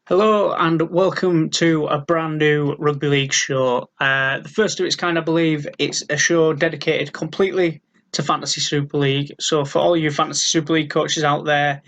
Hello and welcome to a brand new Rugby League show. The first of its kind, I believe. It's a show dedicated completely to Fantasy Super League. So for all you Fantasy Super League coaches out there,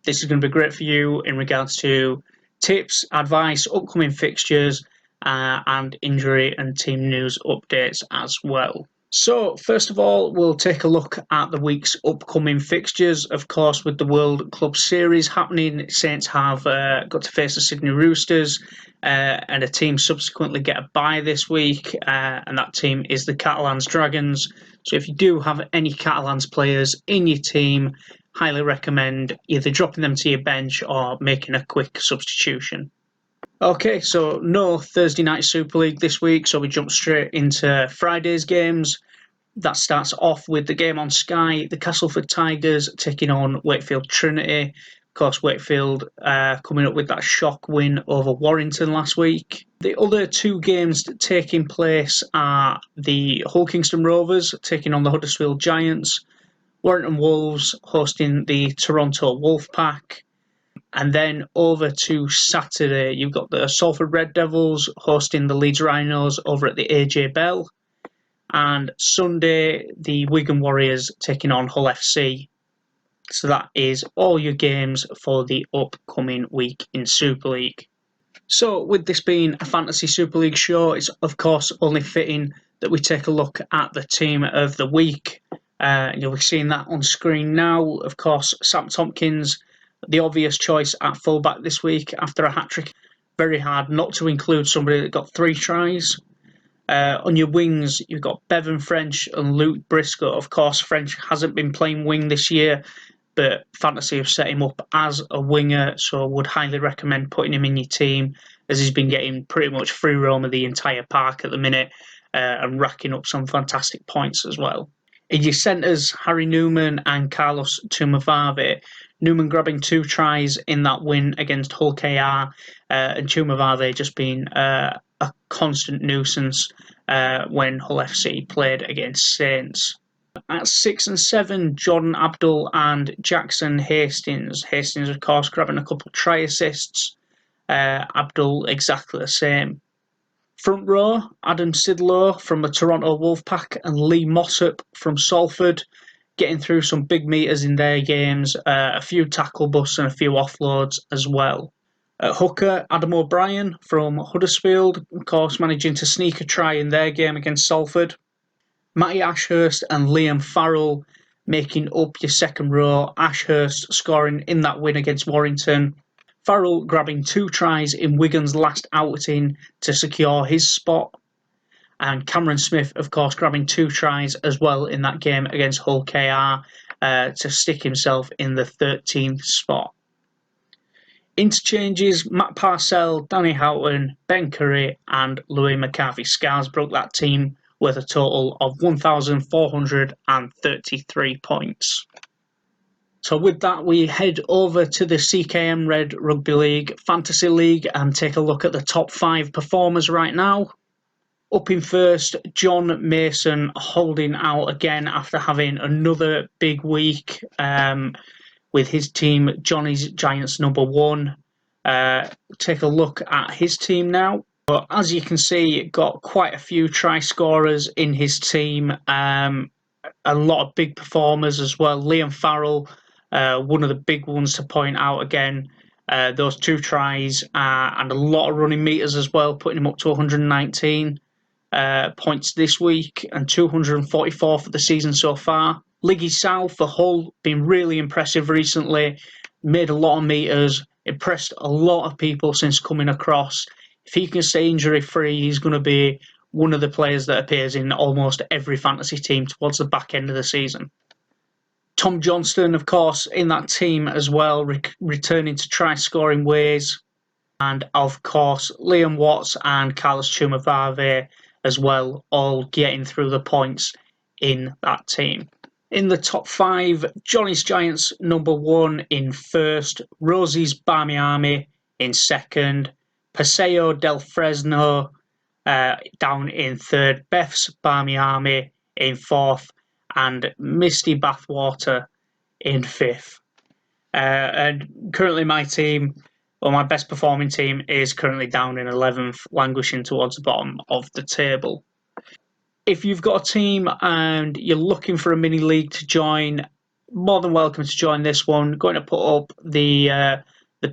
this is going to be great for you in regards to tips, advice, upcoming fixtures, and injury and team news updates as well. So, first of all, we'll take a look at the week's upcoming fixtures. Of course, with the World Club Series happening, Saints have got to face the Sydney Roosters, and a team subsequently get a bye this week, and that team is the Catalans Dragons. So, if you do have any Catalans players in your team, highly recommend either dropping them to your bench or making a quick substitution. Okay, so no Thursday night Super League this week, so we jump straight into Friday's games. That starts off with the game on Sky, the Castleford Tigers taking on Wakefield Trinity. Of course, Wakefield coming up with that shock win over Warrington last week. The other two games taking place are the Hull Kingston Rovers taking on the Huddersfield Giants, Warrington Wolves hosting the Toronto Wolfpack. And then over to Saturday, you've got the Salford Red Devils hosting the Leeds Rhinos over at the AJ Bell. And Sunday, the Wigan Warriors taking on Hull FC. So that is all your games for the upcoming week in Super League. So with this being a Fantasy Super League show, it's of course only fitting that we take a look at the team of the week. You'll be seeing that on screen now. Of course, Sam Tompkins, the obvious choice at fullback this week after a hat-trick. Very hard not to include somebody that got 3 tries. On your wings, you've got Bevan French and Luke Briscoe. Of course, French hasn't been playing wing this year, but Fantasy have set him up as a winger, so I would highly recommend putting him in your team, as he's been getting pretty much free roam of the entire park at the minute and racking up some fantastic points as well. In your centres, Harry Newman and Carlos Tumavave. Newman grabbing 2 tries in that win against Hull KR, and Tumavave just being a constant nuisance when Hull FC played against Saints. At 6 and 7, Jordan Abdul and Jackson Hastings. Hastings, of course, grabbing a couple of try assists. Abdul exactly the same. Front row, Adam Sidlow from the Toronto Wolfpack and Lee Mossop from Salford, getting through some big meters in their games, a few tackle busts and a few offloads as well. At hooker, Adam O'Brien from Huddersfield, of course, managing to sneak a try in their game against Salford. Matty Ashurst and Liam Farrell making up your second row. Ashurst scoring in that win against Warrington. Farrell grabbing 2 tries in Wigan's last outing to secure his spot. And Cameron Smith, of course, grabbing 2 tries as well in that game against Hull KR to stick himself in the 13th spot. Interchanges, Matt Parcell, Danny Houghton, Ben Curry and Louis McCarthy-Scars broke that team with a total of 1,433 points. So with that, we head over to the CKM Red Rugby League Fantasy League and take a look at the top 5 performers right now. Up in first, John Mason holding out again after having another big week with his team, Johnny's Giants number 1. Take a look at his team now. But as you can see, got quite a few try scorers in his team. A lot of big performers as well. Liam Farrell, one of the big ones to point out again. Those 2 tries and a lot of running meters as well, putting him up to 119 points this week and 244 for the season so far. Liggy South for Hull, been really impressive recently. Made a lot of meters, impressed a lot of people since coming across. If he can stay injury-free, he's going to be one of the players that appears in almost every fantasy team towards the back end of the season. Tom Johnston, of course, in that team as well, returning to try-scoring ways. And, of course, Liam Watts and Carlos Tumavave as well, all getting through the points in that team. In the top 5, Johnny's Giants number 1 in first, Rosie's Barmy Army in second, Paseo del Fresno down in third, Beth's Barmy Army in fourth, and Misty Bathwater in fifth. And currently my team, Well, my best performing team is currently down in 11th, languishing towards the bottom of the table. If you've got a team and you're looking for a mini league to join, more than welcome to join this one. Going to put up the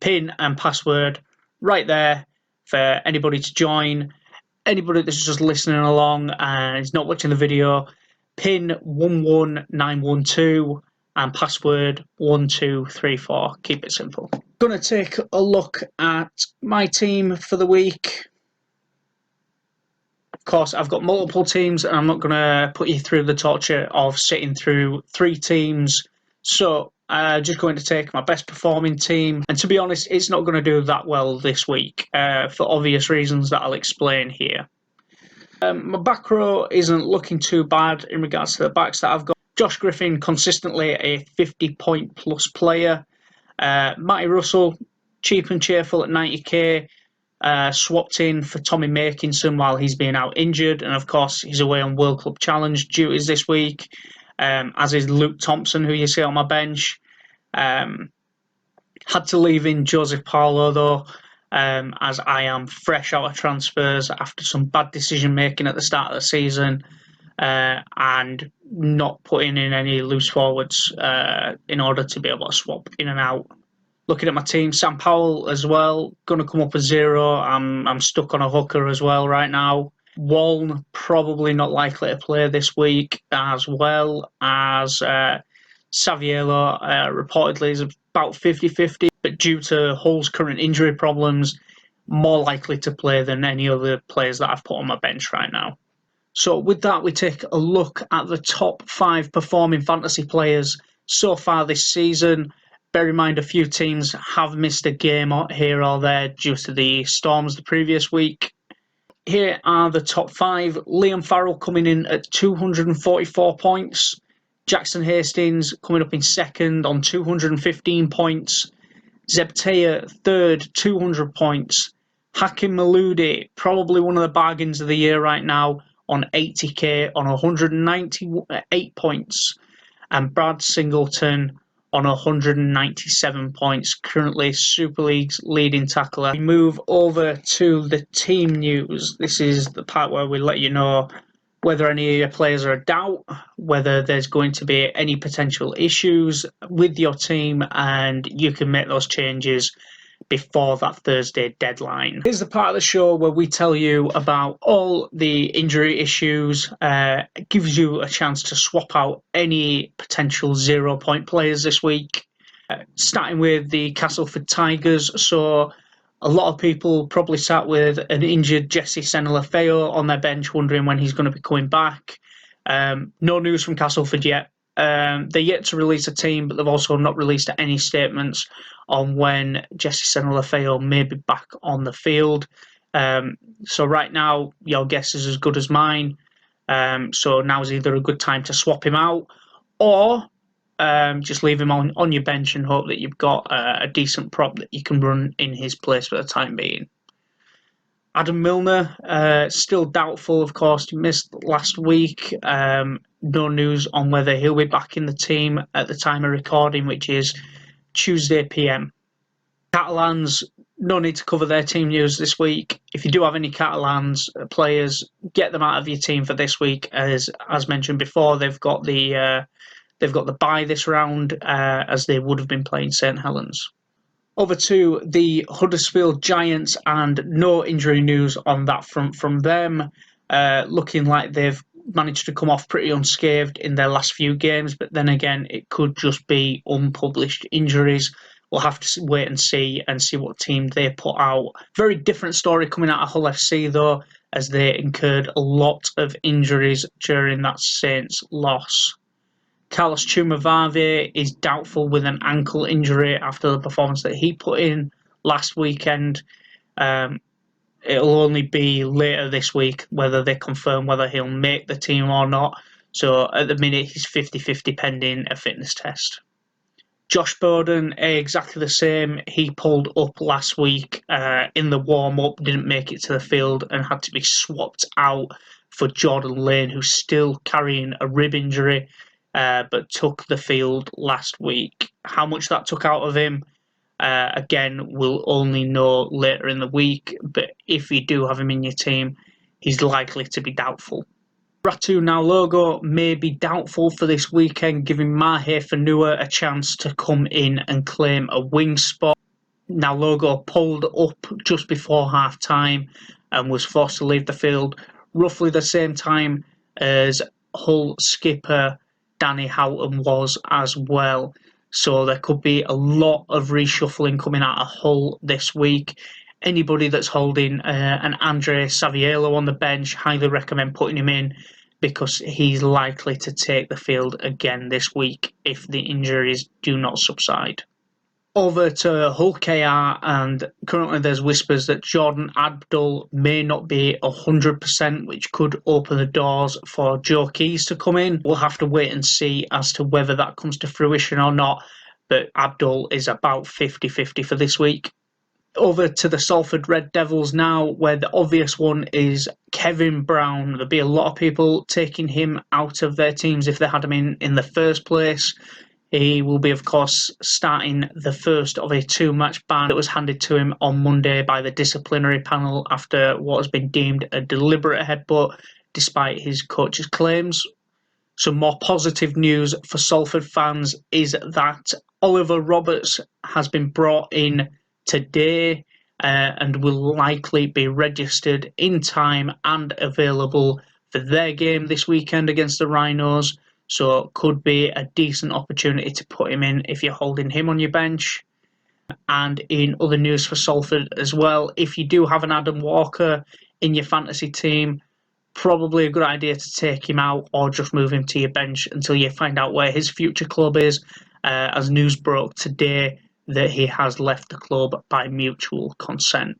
pin and password right there for anybody to join. Anybody that's just listening along and is not watching the video, pin 11912 and password 1234. Keep it simple. Going to take a look at my team for the week. Of course, I've got multiple teams, and I'm not going to put you through the torture of sitting through 3 teams. So, just going to take my best performing team. And to be honest, it's not going to do that well this week for obvious reasons that I'll explain here. My back row isn't looking too bad in regards to the backs that I've got. Josh Griffin, consistently a 50-point plus player. Matty Russell, cheap and cheerful at 90k. Swapped in for Tommy Makinson while he's been out injured, and of course he's away on World Club Challenge duties this week, as is Luke Thompson, who you see on my bench. Had to leave in Joseph Paulo though, as I am fresh out of transfers after some bad decision making at the start of the season, and not putting in any loose forwards in order to be able to swap in and out. Looking at my team, Sam Powell as well, going to come up as 0. I'm stuck on a hooker as well right now. Waln, probably not likely to play this week, as well as Saviello, reportedly is about 50-50, but due to Hull's current injury problems, more likely to play than any other players that I've put on my bench right now. So with that, we take a look at the top 5 performing fantasy players so far this season. Bear in mind, a few teams have missed a game here or there due to the storms the previous week. Here are the top 5. Liam Farrell coming in at 244 points. Jackson Hastings coming up in second on 215 points. Zeb Taylor third, 200 points. Hakim Maludi, probably one of the bargains of the year right now, on 80k on 198 points. And Brad Singleton on 197 points, currently Super League's leading tackler. We move over to the team news. This is the part where we let you know whether any of your players are a doubt, whether there's going to be any potential issues with your team, and you can make those changes before that Thursday deadline. Here's the part of the show where we tell you about all the injury issues. It gives you a chance to swap out any potential 0-point players this week. Starting with the Castleford Tigers. So a lot of people probably sat with an injured Jesse Senelafeo on their bench wondering when he's going to be coming back. No news from Castleford yet. They're yet to release a team, but they've also not released any statements on when Jesse Senelafeo may be back on the field. So right now, your guess is as good as mine. So now's either a good time to swap him out, or just leave him on your bench and hope that you've got a decent prop that you can run in his place for the time being. Adam Milner, still doubtful, of course. He missed last week. No news on whether he'll be back in the team at the time of recording, which is Tuesday PM. Catalans, no need to cover their team news this week. If you do have any Catalans players, get them out of your team for this week. As mentioned before, they've got the bye this round, as they would have been playing St Helens. Over to the Huddersfield Giants, and no injury news on that front from them. Looking like they've managed to come off pretty unscathed in their last few games, but then again, it could just be unpublished injuries. We'll have to wait and see what team they put out. Very different story coming out of Hull FC though, as they incurred a lot of injuries during that Saints loss. Carlos Chumavave is doubtful with an ankle injury after the performance that he put in last weekend. It'll only be later this week whether they confirm whether he'll make the team or not. So at the minute, he's 50-50 pending a fitness test. Josh Bowden, exactly the same. He pulled up last week in the warm-up, didn't make it to the field, and had to be swapped out for Jordan Lane, who's still carrying a rib injury, but took the field last week. How much that took out of him, Again, we'll only know later in the week, but if you do have him in your team, he's likely to be doubtful. Ratu Naologo may be doubtful for this weekend, giving Mahe Fanua a chance to come in and claim a wing spot. Naologo pulled up just before half-time and was forced to leave the field roughly the same time as Hull skipper Danny Houghton was as well. So there could be a lot of reshuffling coming out of Hull this week. Anybody that's holding an Andre Saviello on the bench, highly recommend putting him in because he's likely to take the field again this week if the injuries do not subside. Over to Hull KR, and currently there's whispers that Jordan Abdul may not be 100%, which could open the doors for Joe Keys to come in. We'll have to wait and see as to whether that comes to fruition or not, but Abdul is about 50-50 for this week. Over to the Salford Red Devils now, where the obvious one is Kevin Brown. There'll be a lot of people taking him out of their teams if they had him in the first place. He will be, of course, starting the first of a two-match ban that was handed to him on Monday by the disciplinary panel after what has been deemed a deliberate headbutt, despite his coach's claims. Some more positive news for Salford fans is that Oliver Roberts has been brought in today and will likely be registered in time and available for their game this weekend against the Rhinos. So it could be a decent opportunity to put him in if you're holding him on your bench. And in other news for Salford as well, if you do have an Adam Walker in your fantasy team, probably a good idea to take him out or just move him to your bench until you find out where his future club is, as news broke today that he has left the club by mutual consent.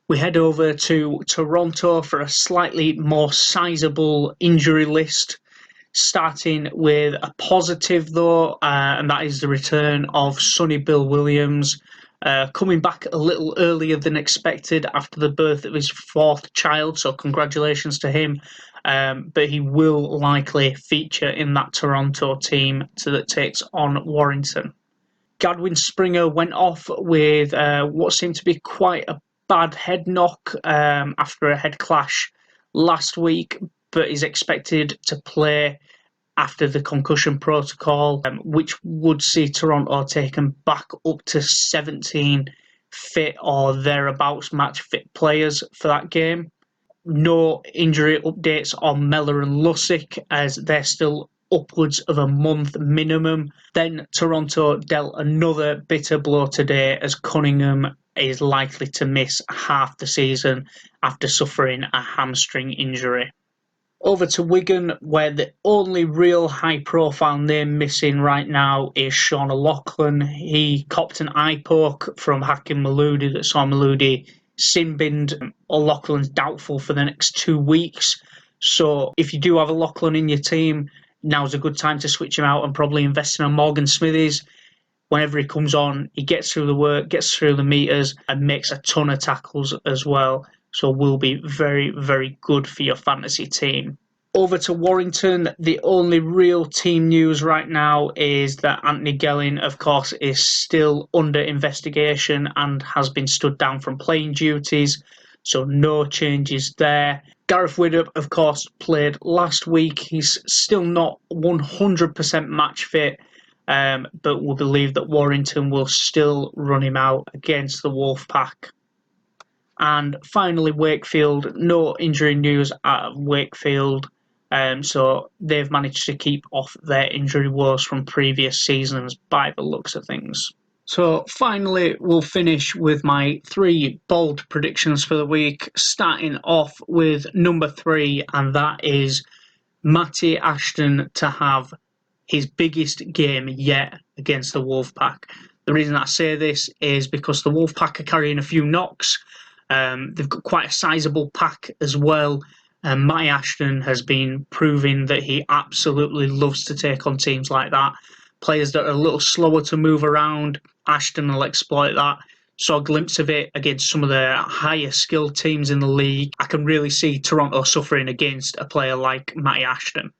We head over to Toronto for a slightly more sizable injury list, starting with a positive though, and that is the return of Sonny Bill Williams, coming back a little earlier than expected after the birth of his fourth child, so congratulations to him. But he will likely feature in that Toronto team that takes on Warrington. Gadwin Springer went off with what seemed to be quite a bad head knock after a head clash last week, but is expected to play after the concussion protocol, which would see Toronto taken back up to 17 fit or thereabouts match fit players for that game. No injury updates on Mellor and Lussick as they're still upwards of a month minimum. Then Toronto dealt another bitter blow today as Cunningham is likely to miss half the season after suffering a hamstring injury. Over to Wigan, where the only real high-profile name missing right now is Sean O'Loughlin. He copped an eye poke from Hakim Maludi that saw Maludi sin-binned. O'Loughlin's doubtful for the next 2 weeks. So if you do have O'Loughlin in your team, now's a good time to switch him out and probably invest in a Morgan Smithies. Whenever he comes on, he gets through the work, gets through the meters, and makes a ton of tackles as well. So will be very, very good for your fantasy team. Over to Warrington, the only real team news right now is that Anthony Gelling, of course, is still under investigation and has been stood down from playing duties. So no changes there. Gareth Widdop, of course, played last week. He's still not 100% match fit, but we believe that Warrington will still run him out against the Wolfpack. And finally, Wakefield, no injury news out of Wakefield. So they've managed to keep off their injury woes from previous seasons by the looks of things. So finally, we'll finish with my 3 bold predictions for the week, starting off with number 3, and that is Matty Ashton to have his biggest game yet against the Wolfpack. The reason I say this is because the Wolfpack are carrying a few knocks. They've got quite a sizable pack as well. Matty Ashton has been proving that he absolutely loves to take on teams like that. Players that are a little slower to move around, Ashton will exploit that. Saw a glimpse of it against some of the higher skilled teams in the league. I can really see Toronto suffering against a player like Matty Ashton.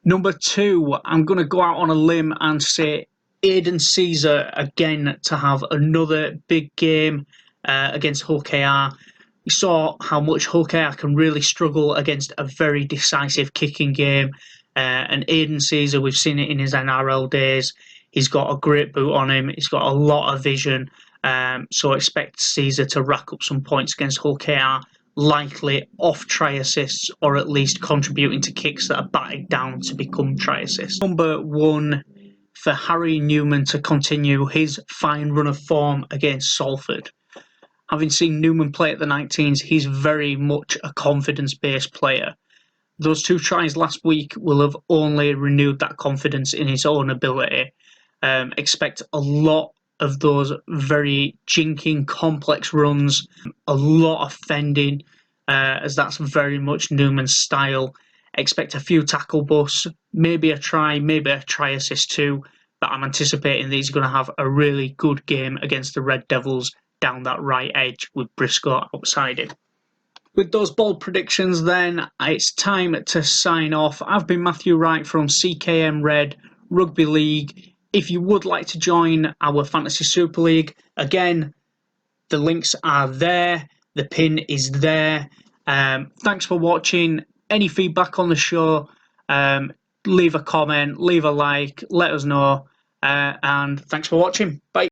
Number 2, I'm going to go out on a limb and say Aiden Caesar again to have another big game against Hull KR. We saw how much Hull KR can really struggle against a very decisive kicking game. And Aiden Caesar, we've seen it in his NRL days. He's got a great boot on him. He's got a lot of vision. So expect Caesar to rack up some points against Hull KR, likely off try assists or at least contributing to kicks that are batted down to become try assists. Number 1 for Harry Newman to continue his fine run of form against Salford. Having seen Newman play at the 19s, he's very much a confidence-based player. Those 2 tries last week will have only renewed that confidence in his own ability. Expect a lot of those very jinking, complex runs, a lot of fending, as that's very much Newman's style. Expect a few tackle busts, maybe a try assist too, but I'm anticipating that he's going to have a really good game against the Red Devils down that right edge with Briscoe outside him. With those bold predictions then, it's time to sign off. I've been Matthew Wright from CKM Red Rugby League. If you would like to join our Fantasy Super League, again, the links are there. The pin is there. Thanks for watching. Any feedback on the show, leave a comment, leave a like, let us know. And thanks for watching. Bye.